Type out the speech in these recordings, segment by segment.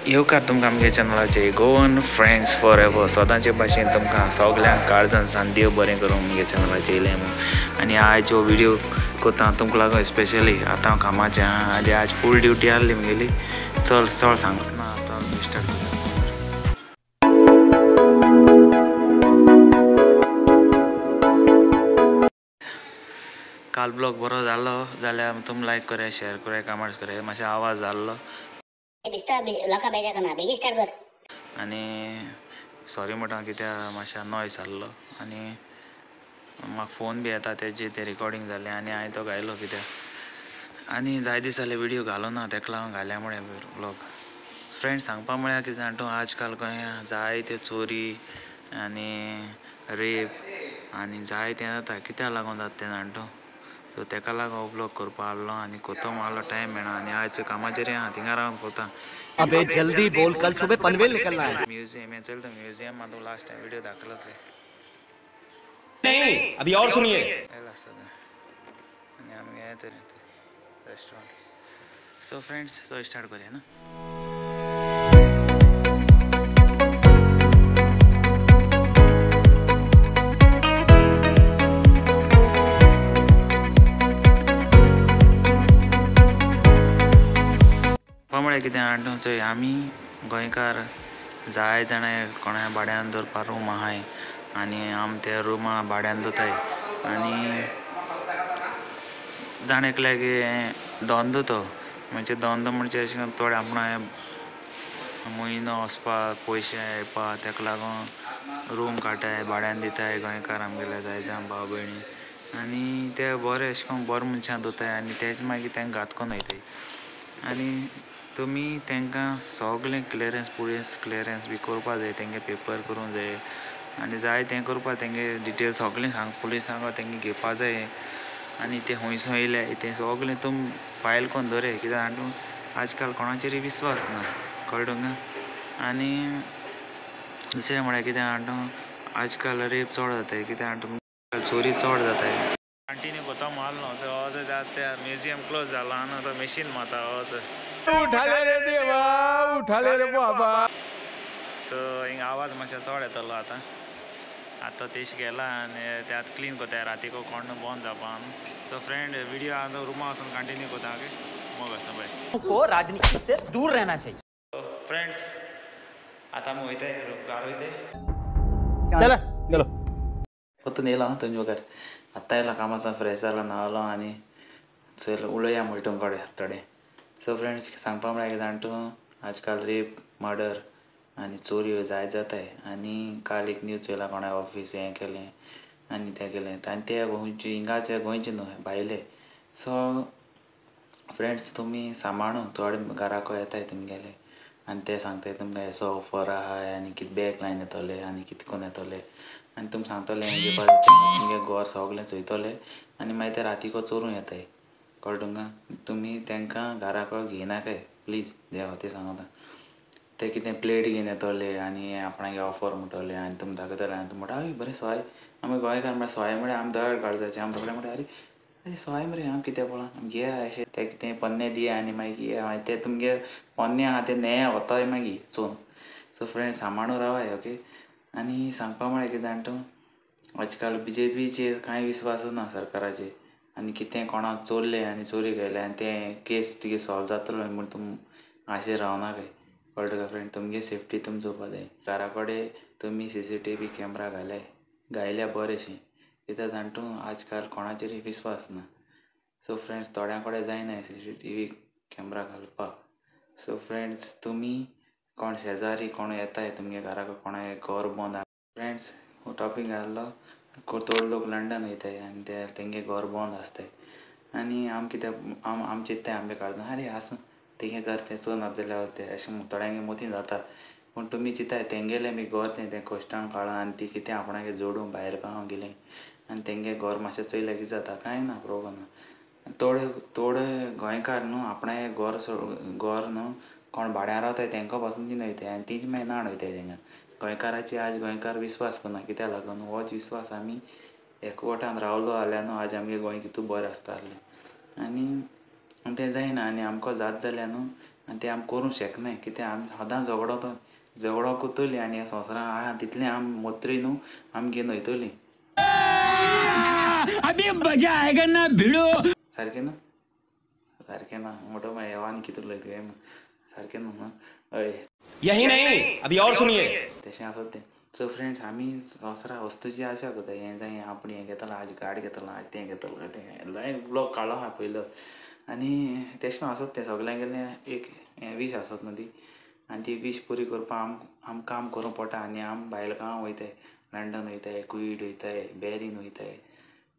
येवकार तुमकां आमगे चॅनलाचे गोवन फ्रेंड्स फॉर एवर सदांचे भाशेन तुमकां सगल्यांक काळजान सान देव बरें करूं आमगे चॅनलाचे येयलें म्हूण आनी आयज जो व्हिडिओ कोता तुमकां लागून स्पेशली आतां हांव कामाचें आहा आनी आज फूल ड्युटी आहली म्हगेली चल चड सांगूच ना आतां स्टार्ट करता. काल ब्लॉग बरो जालो जाल्यार तुमी लायक करात शेअर करात कमेंट्स करात मातशें आवाज जाल्लो आनी सॉरी म्हणटा कित्याक मातशें नॉयज जाल्लो आनी म्हाका फोन बी येता तेजे ते रिकॉर्डिंग जालें आनी हांवें तो घायलो कित्याक आनी जाय दीस जाले व्हिडिओ घालो ना तेका लागून घाल्या म्हळ्यार ब्लॉग. फ्रेंड्स सांगपा म्हळ्यार कितें जाण तूं आज काल गोंयांत जायत्यो चोरी आनी रेप आनी जायतें जाता कित्याक लागून जाता तें जाण तूं सो तेका लागून हो ब्लॉग करपा आहलो आनी कोतो मारलो टायम मेळना आनी आयज कामाचेर आहा थिंगा रावन कोता. अबे जल्दी बोल कल सुबह पनवेल निकलना है. म्यूजियम हे चलता म्यूजियम में तो लास्ट टाइम वीडियो दाखलाच है नहीं अभी और सुनिए आणि आम्ही गए तरी restaurant. So friends so start करूया ना. म्हळ्यार कितें जाणा चोय आमी गोंयकार जाय जाणां कोणा भाड्यान दवरपा रूम आहाय आनी आमी त्या रुमा भाड्यान दवरताय आनी जाण एकल्याक हें धंदो तो म्हणजे धंदो म्हणजे अशें करून थोडे आपणा म्हयनो वचपाक पयशे येवपा तेका लागून रूम काडटाय भाड्यान दिताय गोंयकार आमगेले जाय जाण भाव भयणी आनी ते बरे अशें करून बरे मनशां दवरताय आनी तेज मागीर तेंकां घात करून वयताय आनी तुमी तेंकां सगलें पुलीस क्लियरन्स बी करपा जाय तेंगे पेपर करूंक जाय आनी जाय तें करपा तेंगे डिटेल सगलें सांग पुलिसांक तेंगे घेवपा जाय आनी ते खंयसून येयले तें सगलें तुमी फायल करून दवरय कित्याक जाण तूं आज काल कोणाचेरय विस्वास ना कळ्ळें तुमकां. आनी दुसरें म्हळ्यार कितें जाण तूं आज काल रेप चड जाताय कित्याक जाण तूं चोरी चड जाताय कंटिन्यू कोतो मारलो सो हो त्या म्युजियम क्लोज जालो आनी तो मशीन माता हो उठाले रे देवा उठाले रे बाबा. सो हिंग आवाज मातशें चड येतलो आतां तेश गेला आनी ते आतां क्लीन कोताय रातीको कोण बंद जावपा. सो फ्रेंड व्हिडिओ आतां रुमा वचून कंटिन्यू कोता ओके मग असो बाय को राजनीति से दूर रहना चाहिए. फ्रेंड्स आतां आमी वयताय कार वयताय चला चलो फक्त येयलो हांव तुमचे वकार आत्तां येयलो कामासान फ्रेश जालो न्हावलो आनी चल उलोवया म्हणटा तुमकडे थोडें. सो फ्रेंड्स सांगपा म्हळ्यार कितें जाण तूं आज काल रेप मर्डर आनी चोरी जायत जाताय आनी काल एक न्यूज चोयला कोणा ऑफीस हें केलें आनी तें केलें आनी ते गोंयचे हिंगाचे गोंयचे न्हू भायले. सो फ्रेंड्स तुमी सांबाळून थोडे घराको येताय तुमगेले आनी ते सांगताय तुमकां एसो ऑफर आहाय आनी कितें बॅग लायन येतोले आनी कितें करून येतोले आनी तुमी सांगतले हें घेवपा तुमगे घर सगलें चोयतोले आनी मागीर ते रातीको चोरूं येताय कळ्ळें तुमकां. तुमी तेंकां घराको घेयनाकाय प्लीज देवा ते सांगता ते कितें प्लेट घेवन येतोले आनी आपणागे ऑफर म्हणटोले आनी तुमी दाखयतले आनी तुमी म्हणटा हय बरें सवाय आमी गोंयकार म्हळ्यार सवाय म्हळ्यार आमी दड काळजाचे आमी सगळे म्हणटा अरे सवाय मरे हांव कितें पळोवन घे अशें तें कितें पन्नें दिया आनी मागीर मागीर ते तुमगे पोन्नें आहा ते नेया वताय मागीर चोवन. सो फ्रेंड्स सांबाळून रावाय ओके. आनी सांगपा म्हळ्यार कितें जाण तूं आज काल BJPचेर कांय विस्वासू ना सरकाराचेर आनी कितें कोणाक चोरलें आनी चोरी केलें आनी तें केस तुगे सॉल्व जातलो म्हूण तुमी आशेर रावनाकाय कळ्ळें तुका फ्रेंड. तुमगे सेफ्टी तुमी चोवपा जाय घरा कडेन तुमी CCTV कॅमेरा घायल्यार बरेंशें कित्याक जाण तूं आज काल कोणाचेरय विस्वास ना. सो फ्रेंड्स थोड्यां कडेन जायनाय CCTV कॅमेरा घालपाक. सो फ्रेंड्स तुमी कोण शेजारी कोण येताय तुमगे घराको कोणागे घर बंद फ्रेंड्स हो टॉपीक घाल्लो थोडे लोक लंडन वयताय आनी ते तेंगे घर बंद आसताय आनी आमी कितें आमी चिंत्ताय आमगे काळजान अरे आसूं तेंगे घर तें चोरून आप जाल्यार ते अशें थोड्यांगे मोतीन जाता पूण तुमी चिंत्ताय तेंगेलें बी घर तें कश्टान काडून आनी ती कितें आपणागे जोडून भायर पावोन गेलें आनी तेंगे घर मातशें चोयल्यार कितें जाता कांय ना प्रोब्लम ना. थोडे गोंयकार न्हू आपणागे घर न्हू कोण भाड्यान रावताय तेंका पासून तीन वयताय आनी तींच मागीर नाण वयताय तेंगा. गोंयकाराची आज गोंयकार विस्वास करना कित्याक लागून होच विस्वास आमी एकवटान रावलो जाल्यार न्हू आज आमगे गोंय कितू बरें आसता आहलें आनी तें जायना आनी आमकां जात जाल्यार न्हू आनी ते आमी करूंक शकनाय कित्याक आमी सदां झगडो कोत्तोली आनी ह्या संवसारान आहा तितलें आमी मोत्री न्हू आमी घेवन वयतलीं सारकें ना सारकें ना मोठो मागीर येवानी कितें उलयता काय सारकें न्हू हय यही नहीं अभी और सुनिए तशें आसत तें सो फ्रेंड्स आमी संवसारा वस्तूची आशा करता हें जाय आपण हें घेतलो आज गाडी घेतलो आज तें घेतलो तें जाय ब्लॉग काडलो आहा पयलो आनी तेशें आसत तें सगल्यांगेलें एक हें वीश आसत न्हू ती आनी ती वीश पुरी करपा आम काम करूं पडटा आनी आम भायल्या गांवां वयताय लंडन वयताय कुईट वयताय बॅरीन वयताय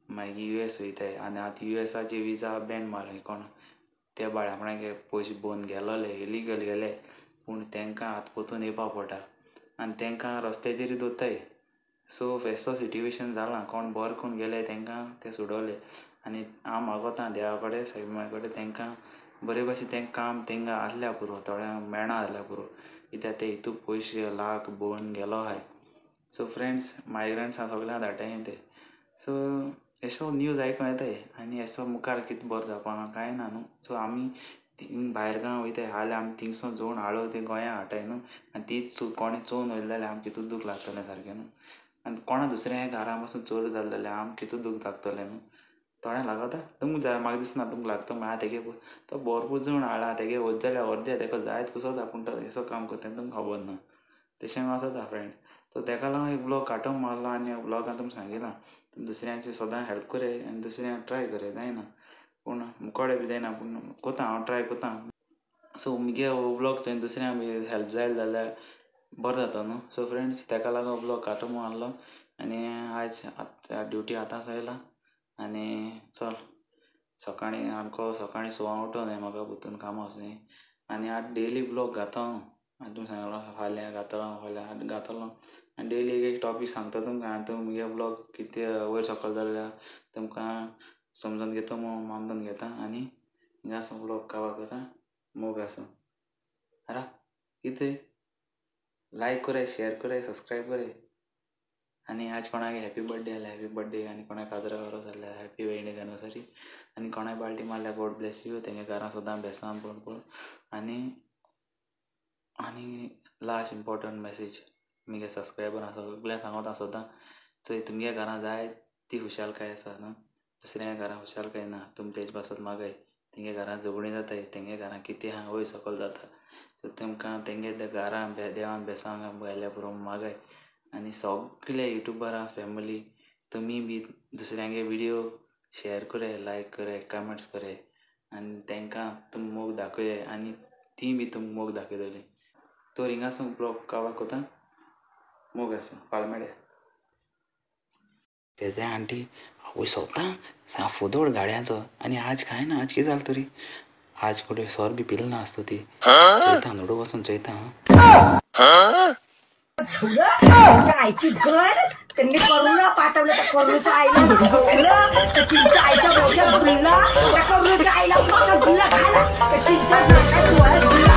मागीर US वयताय आनी आतां USAचे विजा बॅन मारले कोण त्या बाळापणागे पयशे भोवन गेलोले इलिगल गेले पूण तांकां आतां परतून येवपा पडटा आनी तांकां रस्त्याचेर दवरताय सो फेस्तो सिट्युएशन जालां कोण बरो कोण गेले तांकां ते सोडवले आनी हांव मागोता देवा कडेन सायबा कडेन तांकां बरे भाशेन तेंकां काम तांकां आसल्या पुरो थोड्यांक मेळना जाल्यार पुरो कित्याक ते हितूक पयशे लाख भोवन गेलो आहाय सो फ्रेंड्स मायग्रंट्सां सगळ्यांक धाडटाय ते सो एसो न्यूज आयकूं येताय आनी एसो मुखार कितें बरें जावपा कांय ना न्हू सो आमी भायर गांव वयताय जाल्यार आमी थिंगसून जोवन हाडून ते गोंया हाडटाय न्हू आनी तीच कोणें चोवन वयले जाल्यार आमकां कितूं दूख लागतलें सारकें न्हू आनी कोणा दुसऱ्या घरा पासून चोर जालें जाल्यार आमकां कितूं दूख लागतलें न्हू थोड्यांक लागता तुमकां जाय म्हाका दिसना तुमकां लागता म्हळ्यार तेगे तो भरपूर जण हाडला तेगे वच जाल्यार अर्दे तेका जायत कसो पूण तो एसो काम करता तुमकां खबर ना तशें आसता फ्रेंड सो तेका लागून एक ब्लॉग काडूंक मारलो आनी ब्लॉगान तुमकां सांगिलां तुमी दुसऱ्यांची सदां हेल्प कराय आनी दुसऱ्यांक ट्राय कराय जायना पूण मुकोडे बी जायना पूण कोता हांव ट्राय कोता सो मुगे हो ब्लॉग थंय दुसऱ्यांक बी हेल्प जाय जाल्यार बरें जाता न्हू सो फ्रेंड्स तेका लागून ब्लॉग काडूंक मारलो आनी आयज ड्युटी आतांच आयला आनी चल सकाळीं आमको सकाळीं 6 उठोन हें म्हाका भितून कामां वचून आनी आतां डेली ब्लॉग घाता हांव आनी तुमकां सांगलो फाल्यां घातलो फाल्यां घातलो आनी डेली एक टॉपीक सांगता तुमकां आनी तुमी मुगे ब्लॉग कितें वयर सकयल जाल्यार तुमकां समजून घेता मानून घेता आनी हिंगा ब्लॉग काबार करता मोग आसूं रा कितें लायक कराय शेअर कराय सबस्क्रायब कराय आनी आज कोणागे हॅपी बर्थडे जाल्यार हॅपी बर्थडे आनी कोणाक 15 वर्स जाल्यार हॅपी वेडिंग एनिवर्सरी आनी कोणाक बाल्टी मारल्यार गॉड ब्लेस यू तेंगे घरां सदां बेसान पड आनी लास्ट इम्पॉर्टंट मॅसेज मुगे सबस्क्रायबर सगळ्यांक सांगता सदां चोय तुमगे घरां जाय ती खुशालकाय आसा न्हू दुसऱ्या घरां खुशालकाय ना तुमी तेजे पासत मागाय तेंगे घरां झगडीं जाताय तेंगे घरां कितें आहा वयर सकयल जाता सो तुमकां तेंगे घरां देवान बेसांग घायल्या पुरो मागाय आनी सगळे युट्यूबरां फॅमिली तुमी बी दुसऱ्यांगे विडियो शेअर कराय लायक कराय कमेंट्स कराय आनी तांकां तुमी मोग दाखयाय आनी ती बी तुमकां मोग दाखयतली तो हिंगासून ब्लॉग काबार कोता मोग आसा पालमेड्या तेजे आंटी आवय सोदां सांग फोदोड गाड्यांचो आनी आज कांय ना आज कितें जालें तरी आज कोडे सोर बी पिल ना आसता ती चयता नोडू वचून चयता आईची घर त्यांनी करुणा पाठवलं त्या करुणाच्या आईला झोपलं चिंचा आईच्या डोक्यात गुल्ला त्या करुणाच्या आईला गुल्ला खाला चिंचा